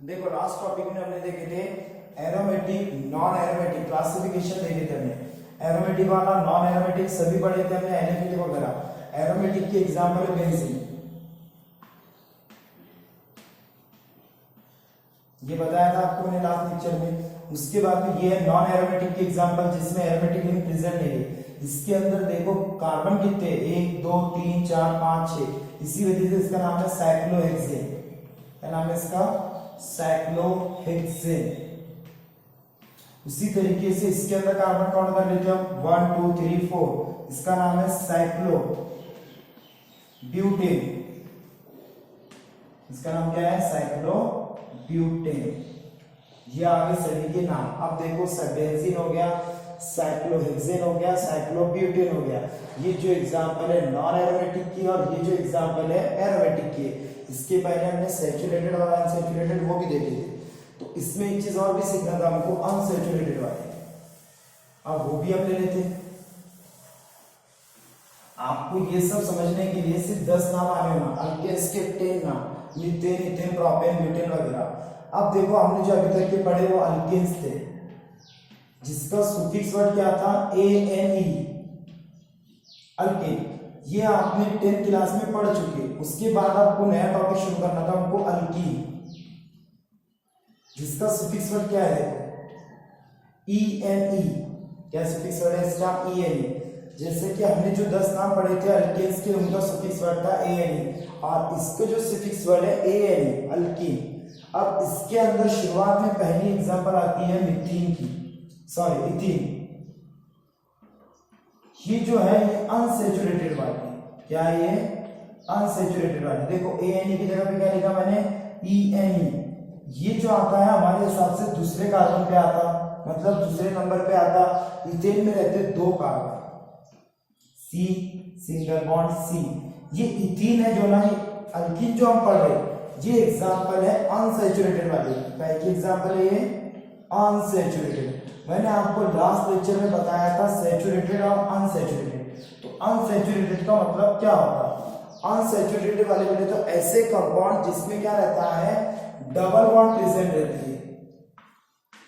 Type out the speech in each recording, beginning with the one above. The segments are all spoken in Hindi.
देखो लास्ट टॉपिक में हमने देखे थे एरोमेटिक नॉन एरोमेटिक क्लासिफिकेशन देखे थे हमने। एरोमेटिक वाला नॉन एरोमेटिक सभी पढ़े थे हमने, एलिफेटिक वगैरह। एरोमेटिक के एग्जांपल है बेंजीन, ये बताया था आपको मैंने लास्ट लेक्चर में। उसके बाद में ये है नॉन एरोमेटिक के एग्जांपल जिसमें एरोमेटिक रिंग प्रेजेंट नहीं है। इसके अंदर देखो कार्बन कितने, 1 2 3 4 5 6, इसी वजह से इसका नाम है साइक्लोहेक्सेन। क्या नाम है इसका? साइक्लोहेक्सेन। उसी तरीके से इसके अंदर कार्बन काउंट कर लेते हैं हम 1 2 3 4, इसका नाम है साइक्लो ब्यूटेन। इसका नाम क्या है? Cyclo butane. ये आगे सभी के नाम। अब देखो बेंजीन हो गया, साइक्लोहेक्सेन हो गया, साइक्लोब्यूटेन हो गया। ये जो एग्जांपल है नॉन एरोमेटिक की और ये जो एग्जांपल है एरोमेटिक की। इसके पहले हमने सैचुरेटेड और अनसैचुरेटेड वो भी देखे थे, तो इसमें एक चीज और भी सीखना था हमको, अनसैचुरेटेड वाले। अब वो भी हम ले लेते हैं। आपको ये सब समझने के लिए सिर्फ 10 नाम आने होना, अल्केन्स के 10 नाम, मीथेन, इथेन, प्रोपेन, ब्यूटेन वगैरह। अब देखो हमने जो अभी तक के पढ़े वो अल्केन्स थे, जिसका सुफिक्स वर्ड क्या था? ANE, alkane. ये आपने 10th क्लास में पढ़ चुके। उसके बाद आपको नया टॉपिक शुरू करना था हमको, अल्कीन, जिसका सुफिक्स वर्ड क्या है? देखो ENE। क्या सुफिक्स वर्ड है इसका? ENE। जैसे कि हमने जो 10 नाम पढ़े थे अल्केन्स के, उनका सुफिक्स वर्ड था ANE, और इसका जो सुफिक्स वर्ड है ANE, अल्कीन। अब इसके अंदर शुरुआत में पहली एग्जांपल आती है मिथीन की, सॉरी इथीन। ये जो है ये अनसैचुरेटेड वाली, क्या है ये? अनसैचुरेटेड वाली। देखो ANE की जगह पे क्या लिखा मैंने? ENE। ये जो आता है हमारे हिसाब से दूसरे कार्बन पे आता, मतलब दूसरे नंबर पे आता। इथेन में रहते 2 carbon, C single bond C। ये इथीन है जो ना, ये अल्कीन जो हम पढ़ रहे हैं, ये एग्जांपल है अनसैचुरेटेड वाली। पहली एग्जांपल है ये अनसैचुरेटेड। मैंने आपको लास्ट लेक्चर में बताया था सैचुरेटेड और अनसैचुरेटेड। तो अनसैचुरेटेड का मतलब क्या होता है? अनसैचुरेटेड वाले बोले तो ऐसे कंपाउंड जिसमें क्या रहता है? डबल बॉन्ड प्रेजेंट रहती है।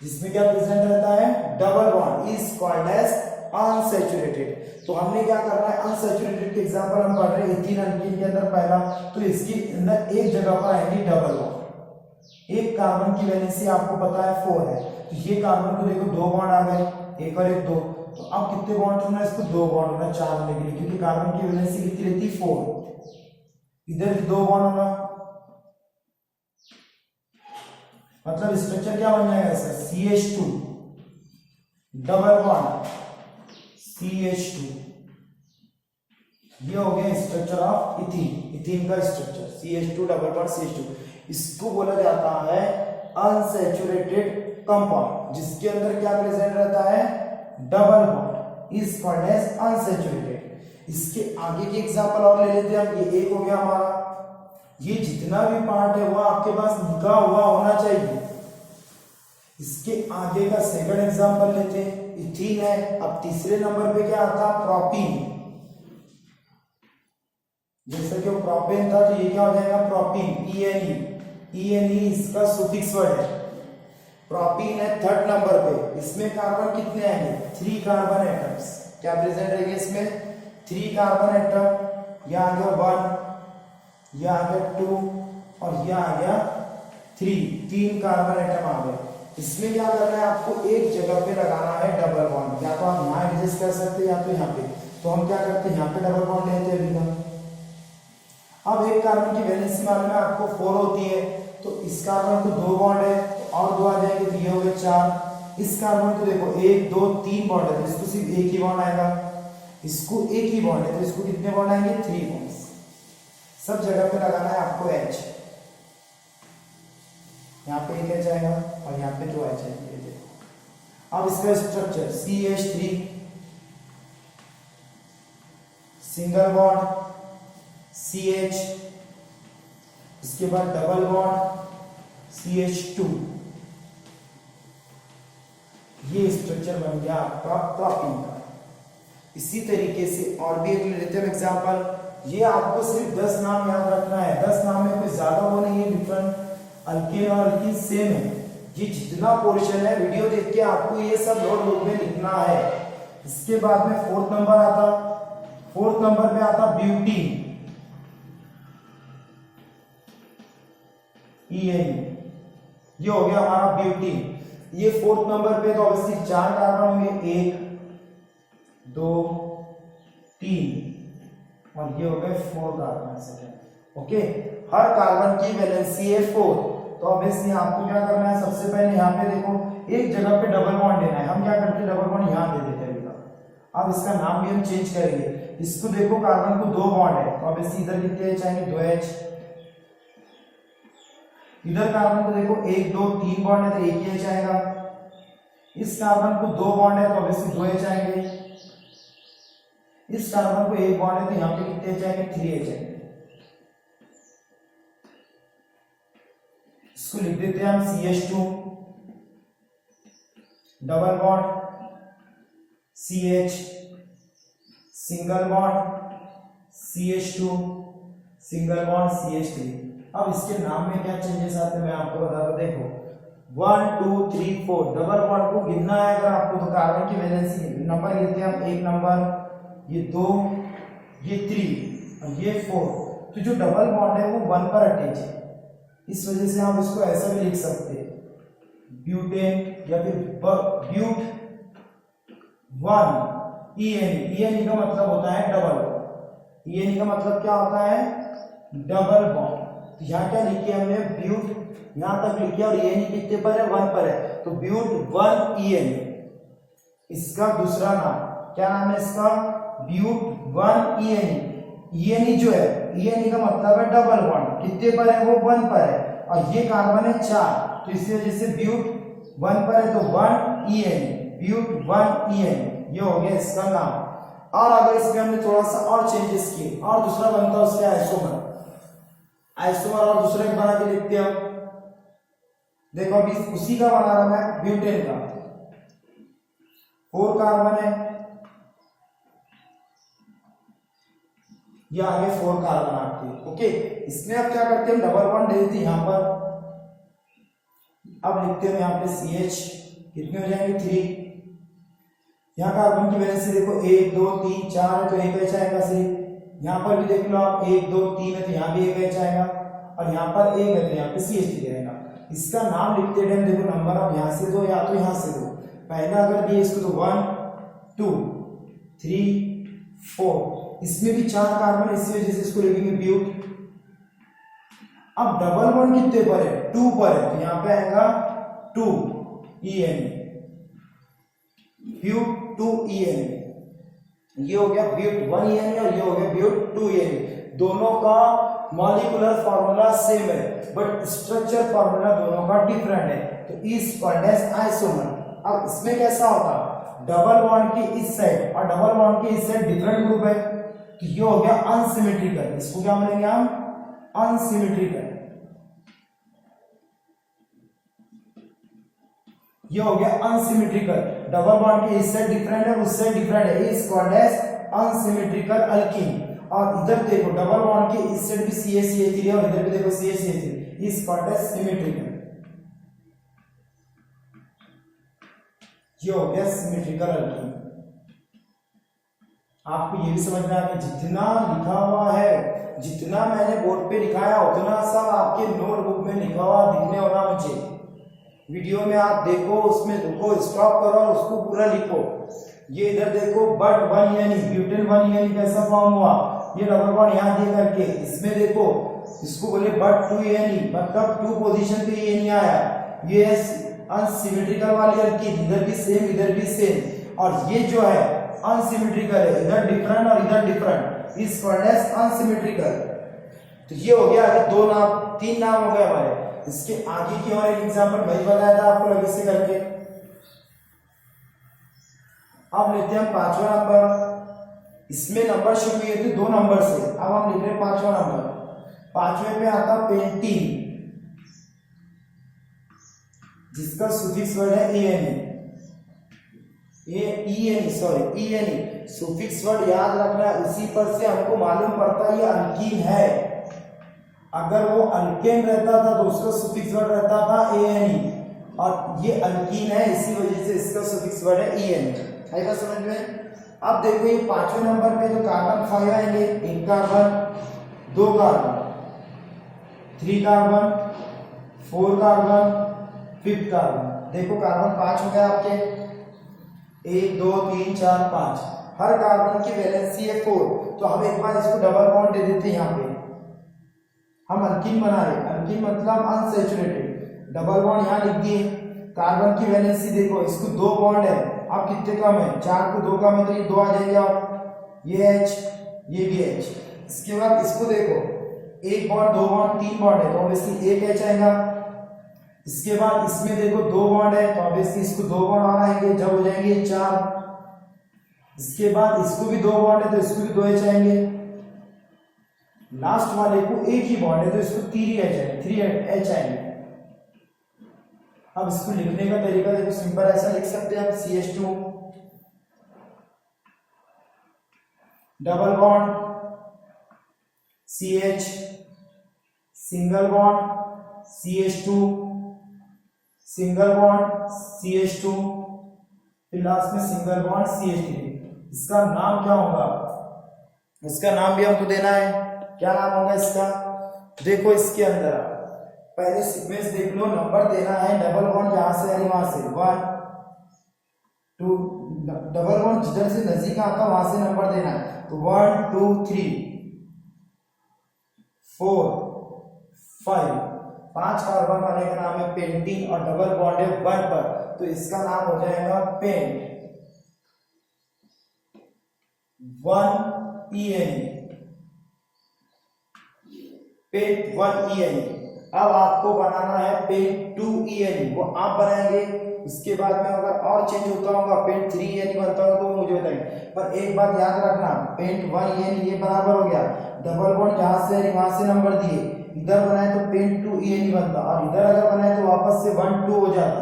जिसमें क्या प्रेजेंट रहता है? Double bond is called as unsaturated. तो हमने क्या करना है? अनसैचुरेटेड के एग्जांपल हम पढ़ रहे हैं इथीन अल्कीन के अंदर पहला, तो इसके अंदर एक जगह पर आएगी डबल बॉन्ड। एक कार्बन की वैलेंसी आपको पता है 4 है, तो ये कार्बन को देखो 2 बॉन्ड आ गए, एक और एक 2। तो अब कितने बॉन्ड होना है? इसको 2 बॉन्ड होना, 4 होने के लिए, क्योंकि कार्बन की वैलेंसी कितनी रहती है? 4। इधर 2 बॉन्ड होना, मतलब स्ट्रक्चर क्या बन जाएगा इसका? CH2 double bond CH2। ये हो गया स्ट्रक्चर ऑफ इथीन। इथीन का structure CH2 double bond CH2। इसको बोला जाता है अनसैचुरेटेड कंपाउंड, जिसके अंदर क्या प्रेजेंट रहता है? Double bond is called as unsaturated. इसके आगे के एग्जांपल और ले लेते हैं हम। ये एक हो गया हमारा। ये जितना भी पार्ट है वो आपके पास लिखा हुआ होना चाहिए। इसके आगे का सेकंड एग्जांपल लेते हैं, इथीन है। अब तीसरे नंबर पे क्या आता? प्रोपीन। जैसे कि वो प्रोपेन था, तो ये क्या हो जाएगा? Propene, ENE। ENE इसका सुफिक्स वर्ड है। प्रोपीन है 3rd नंबर पे। इसमें कार्बन कितने आएंगे? 3 कार्बन एटम्स। क्या प्रेजेंट रहेंगे इसमें? 3 कार्बन एटम। यह आ गया 1, यह आ गया 2 और यह आ गया 3 कार्बन एटम आ गए। इसमें क्या करना है आपको? एक जगह पे लगाना है डबल बॉन्ड। या तो आप यहाँ एडजस्ट कर सकते हैं या तो यहाँ पे। तो हम क्या करते हैं? यहाँ पे डबल बॉन्ड लेते हैं अभी। अब एक कार्बन की वैलेंसी मालूम है आपको 4 होती है, तो इस कार्बन को 2 बॉन्ड है, तो और 2 आ जाएंगे, तो ये हो गए 4। इस कार्बन को देखो 1 2 3 बॉन्ड है, तो इसको सिर्फ एक ही बॉन्ड आएगा। इसको एक ही बॉन्ड है, तो इसको कितने बॉन्ड आएंगे? 3 बॉन्ड्स। सब जगह पे लगाना है आपको H। यहाँ पे एक H आएगा और यहाँ पे 2 H आएंगे। अब इसका structure CH3 single bond CH, इसके बाद डबल बॉन्ड CH2। ये स्ट्रक्चर बन गया आपका प्रोपीन का। इसी तरीके से और भी एक ले लेते हैं एग्जांपल। ये आपको सिर्फ 10 नाम याद रखना है। 10 नाम में कोई ज्यादा वो नहीं है डिफरेंट, अल्कीन और अल्कीन सेम है। ये जितना पोर्शन है वीडियो देख के आपको ये सब नोटबुक में लिखना है। इसके बाद में फोर्थ नंबर पे आता ब्यूटीन, ये हो गया हमारा ब्यूटीन। ये फोर्थ नंबर पे तो ऑब्वियसली 4 कार्बन होंगे, 1 2 3 और ये हो गए 4 कार्बन। ओके, हर कार्बन की वैलेंसी है 4। तो ऑब्वियसली आपको क्या करना है, सबसे पहले यहाँ पे देखो एक जगह पे डबल बॉन्ड देना है। हम क्या करते हैं, डबल बॉन्ड यहाँ दे देते हैं। अब इसका नाम भी हम चेंज करेंगे। इसको देखो कार्बन को 2 बॉन्ड है तो ऑब्वियसली इधर कितने H आएंगे, 2H। इधर कार्बन को देखो 1 2 3 बॉन्ड है तो 1 ही H आएगा। इस कार्बन को 2 बॉन्ड है तो ऑब्वियसली 2H आएंगे। इस कार्बन को 1 बॉन्ड है तो यहाँ पे कितने H आएंगे, 3H आएंगे। इसको लिख देते हैं हम CH2, double bond CH, single bond CH2, single bond CH3। अब इसके नाम में क्या चेंजेस आते हैं मैं आपको बताता। देखो 1 2 3 4 डबल बॉन्ड को गिनना है अगर आपको तो कार्बन की वैलेंसी नंबर गिनते हैं हम, 1 नंबर, ये 2, ये 3 और ये 4। तो जो डबल बॉन्ड है वो 1 पर अटैच है, इस वजह से हम इसको ऐसा भी लिख सकते हैं, ब्यूटेन या फिर ब्यूट 1 ENE का मतलब होता है डबल। ENE का मतलब क्या होता है, डबल बॉन्ड। तो यहाँ क्या लिखे हमने, ब्यूट यहाँ तक लिखे और ENE कितने पर है, 1 पर है, तो ब्यूट 1 ENE। इसका दूसरा नाम क्या नाम है इसका, ब्यूट 1 ENE। ENE जो है, ENE का मतलब है डबल बॉन्ड, कितने पर है वो 1 पर है और ये कार्बन है 4, तो इसी वजह से ब्यूट 1 पर है तो 1 ENE, ब्यूट 1 ENE, ये हो गया इसका नाम। और अगर इसमें हमने थोड़ा सा और चेंजेस किए और दूसरा बनता है उसके आइसोमर और दूसरे बना के लिखते हैं। देखो अभी उसी का बना रहा मैं, ब्यूटेन का 4 कार्बन है, ये आगे 4 कार्बन आते हैं। ओके, इसमें अब क्या करते हैं, डबल बॉन्ड दे देते हैं यहाँ पर। अब लिखते हैं यहाँ पे CH, कितने हो जाएंगे 3। यहाँ कार्बन की वैलेंसी देखो 1 2 3 4 है तो 1 H आएगा सिर्फ। यहाँ पर भी देख लो आप 1 2 3 है तो यहाँ भी 1 H आएगा और यहाँ पर 1 है तो यहाँ पे CH3 रहेगा। इसका नाम लिखते टाइम देखो नंबर आप यहाँ से दो या तो यहाँ से दो। पहला अगर दिए इसको तो 1 2 3 4, इसमें भी 4 कार्बन, इसी वजह से इसको लिखेंगे ब्यूट। अब डबल बॉन्ड कितने पर है, 2 पर है तो यहाँ पे आएगा 2 ENE, ब्यूट 2 ENE। ये हो गया ब्यूट 1 ENE और ये हो गया ब्यूट 2 ENE। दोनों का मॉलिक्यूलर फार्मूला सेम है बट स्ट्रक्चर फार्मूला दोनों का डिफरेंट है, तो इज कॉल्ड एज आइसोमर। अब इसमें कैसा होता, डबल बॉन्ड की इस साइड और डबल बॉन्ड की इस साइड डिफरेंट ग्रुप है, तो ये हो गया अनसिमेट्रिकल। इसको क्या बोलेंगे हम, अनसिमेट्रिकल। ये हो गया अनसिमेट्रिकल, डबल बॉन्ड की इस साइड डिफरेंट है उस साइड डिफरेंट है, is called as unsymmetrical alkene. और इधर देखो डबल बॉन्ड की इस साइड भी CH3 है और इधर भी देखो CH3, is called as symmetrical. ये हो गया सिमेट्रिकल अल्कीन। आपको ये भी समझना है कि जितना लिखा हुआ है, जितना मैंने बोर्ड पे लिखाया उतना सब आपके नोटबुक में लिखा हुआ दिखने होना मुझे। वीडियो में आप देखो, उसमें रुको, स्टॉप करो और उसको पूरा लिखो। ये इधर देखो बट 1 ENE, ब्यूटेन 1 ENE कैसा फॉर्म हुआ, ये डबल बॉन्ड यहाँ दे करके। इसमें देखो इसको बोले बट 2 ENE, मतलब 2 पोजीशन पे ENE आया। ये अनसिमेट्रिकल वाली अल्कीन, इधर भी सेम और ये जो है अनसिमेट्रिकल है, इधर डिफरेंट और इधर different, is called as unsymmetrical. तो ये हो गया, अभी 2 नाम 3 नाम हो गए हमारे। इसके आगे की और एक एग्जांपल भाई बताया था आपको लगे से करके। अब लेते हैं हम 5वां नंबर। इसमें नंबर शुरू हुए थे 2 नंबर से, अब हम लिख रहे हैं 5वां नंबर। 5वें पे आता पेंटीन, जिसका सुफिक्स वर्ड है ENE। ENE सुफिक्स वर्ड याद रखना है, उसी पर से हमको मालूम पड़ता है ये अल्कीन है। अगर वो अल्केन रहता था तो उसका सुफिक्स वर्ड रहता था ANE, और ये अल्कीन है इसी वजह से इसका सुफिक्स वर्ड है ENE। आएगा समझ में? अब देखो ये पांचवें नंबर पे जो कार्बन 5 आएंगे, एक कार्बन, दो कार्बन, 3 कार्बन, 4 कार्बन, 5 कार्बन। देखो कार्बन 5 हो गया आपके, 1 2 3 4 5, हर कार्बन की वैलेंसी है 4, तो हम एक बार इसको डबल बॉन्ड दे देते हैं। यहाँ पे हम अल्कीन बना रहे, अल्कीन मतलब अनसैचुरेटेड, डबल बॉन्ड यहाँ लिख दिए। कार्बन की वैलेंसी देखो, इसको 2 बॉन्ड है, अब कितने कम है, 4 को 2 कम है तो ये 2 आ जाएंगे, और ये H, ये भी H। इसके बाद इसको देखो, 1 बॉन्ड 2 बॉन्ड 3 बॉन्ड है तो ऑब्वियसली 1 H आएगा। इसके बाद इसमें देखो 2 बॉन्ड है तो ऑब्वियसली इसको 2 बॉन्ड और आएंगे, जब हो जाएंगे 4। इसके बाद इसको भी 2 बॉन्ड है तो इसको भी 2 H आएंगे। लास्ट वाले को एक ही बॉन्ड है तो इसको 3 H आएंगे। अब इसको लिखने का तरीका देखो, सिंपल ऐसा लिख सकते हैं आप, CH2 double bond CH, single bond CH2, single bond CH2, फिर लास्ट में सिंगल बॉन्ड CH3। इसका नाम क्या होगा, इसका नाम भी हमको देना है। क्या नाम होगा इसका? देखो इसके अंदर पहले सीक्वेंस देख लो, नंबर देना है, डबल बॉन्ड जहां से यानी वहां से 1 2, डबल बॉन्ड जिधर से नजदीक आता वहां से नंबर देना है, तो 1 2 3 4 5, 5 कार्बन वाले का नाम है पेंटीन, और डबल बॉन्ड है 1 पर, तो इसका नाम हो जाएगा पेंट 1 ENE, पेंट 1 ENE। अब आपको बनाना है पेंट 2 ENE, वो आप बनाएंगे। उसके बाद में अगर और चेंज होता होगा, पेंट 3 ENE बनता होगा तो वो मुझे बताएंगे। पर एक बात याद रखना, पेंट 1 ENE ये बराबर हो गया, डबल बॉन्ड जहां से वहां से नंबर दिए, इधर बनाए तो पेंट 2 ENE बनता, और इधर अगर बनाए तो वापस से 1 2 हो जाता,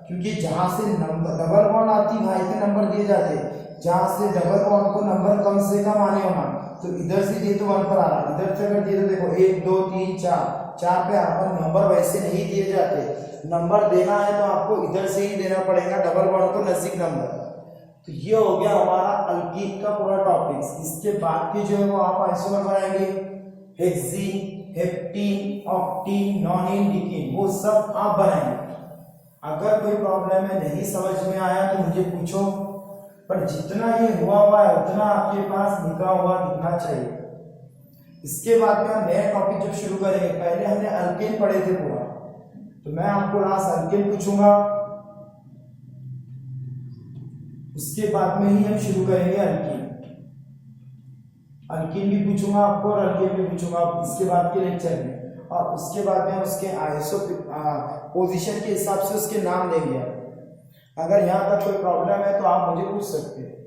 क्योंकि जहां से नंबर डबल बॉन्ड आती वहां पे नंबर दिए जाते। जहां से डबल बॉन्ड को नंबर कम से कम आने होना, तो इधर से दिए तो 1 पर आ रहा, इधर से अगर दिए तो देखो 1 2 3 4 पे आपको नंबर वैसे नहीं दिए जाते। नंबर देना है तो आपको इधर से ही देना पड़ेगा, डबल बॉन्ड को नजदीक नंबर। तो ये हो गया हमारा अल्कीन का पूरा टॉपिक्स। इसके बाद की जो है वो आप आइसोमर बनाएंगे, हेक्सीन, हेप्टीन, ऑक्टीन, नॉनिन, डिकीन, वो सब आप बनाएंगे। अगर कोई प्रॉब्लम है, नहीं समझ में आया तो मुझे पूछो, पर जितना ये हुआ है उतना आपके पास लिखा हुआ दिखना चाहिए। इसके बाद में हम नया टॉपिक जब शुरू करेंगे, पहले हमने अल्केन पढ़े थे पूरा, तो मैं आपको लास्ट अल्केन पूछूंगा, उसके बाद में ही हम शुरू करेंगे अल्कीन। अल्कीन भी पूछूंगा आपको और अल्केन भी पूछूंगा इसके बाद के लेक्चर में, और उसके बाद में उसके आईएसओ पोजीशन के हिसाब से उसके नाम देंगे। अगर यहाँ तक कोई प्रॉब्लम है तो आप मुझे पूछ सकते हैं।